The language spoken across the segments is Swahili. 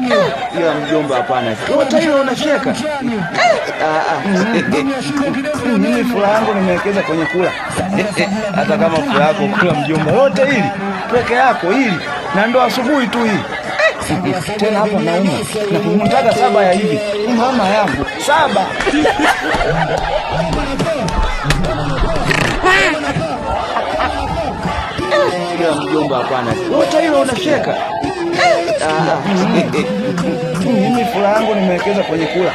Ila mjomba, hapana. Wote hilo unacheka. Mimi furaha yangu nimewekeza kwenye kula. Hata kama furaha yako kula mjomba, yote hili peke yako hili, na ndo asubuhi tu hii. Tena hapa nauma na kumtaka 7 ya hivi mama yangu 7. Ila mjomba, hapana. Wote hilo unacheka. Mimi furaha yangu nimewekeza kwenye kula.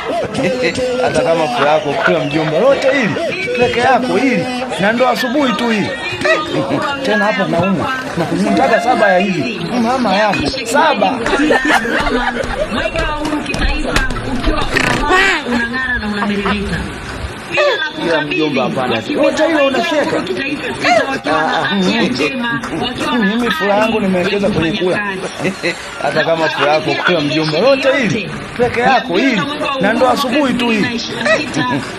Hata kama furaha yako kula mjomba, yote hili peke yako hili, na ndo asubuhi tu hii. Tena hapa nauma na kumtaka 7 ya hivi mama yangu 7. Ila mjomba, hapana. Wote hilo unacheka. Mimi furaha yangu nimewekeza kwenye kula. Hata kama furaha yako kula mjomba, yote hili peke yako hili, na ndo asubuhi tu hii.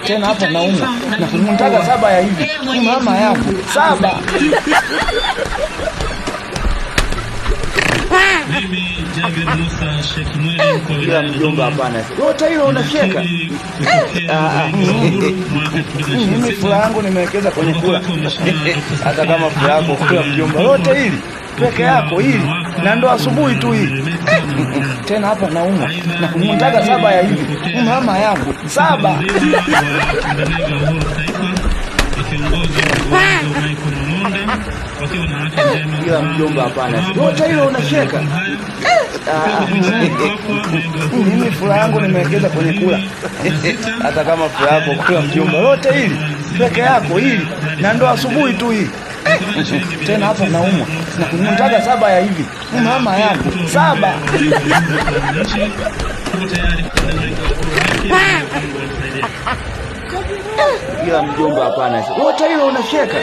Tena hapa nauma na kumtaka 7 ya hivi mama yangu 7. Ila mjomba, hapana. Wote hilo unacheka. Mimi furaha yangu nimewekeza kwenye kula. Hata kama furaha yako kula mjomba, yote hili peke yako hili, na ndo asubuhi tu hii. Tena hapa nauma na kumtaka 7 ya hivi mama yangu 7. Ila mjomba, hapana. Wote hilo unacheka. Mimi furaha yangu nimewekeza kwenye kula. Hata kama furaha yako kula mjomba, yote hili peke yako hili, na ndo asubuhi tu hii. Tena hapa nauma na kumtaka 7 ya hivi mama yangu 7. Ila mjomba, hapana. Wote hilo unacheka.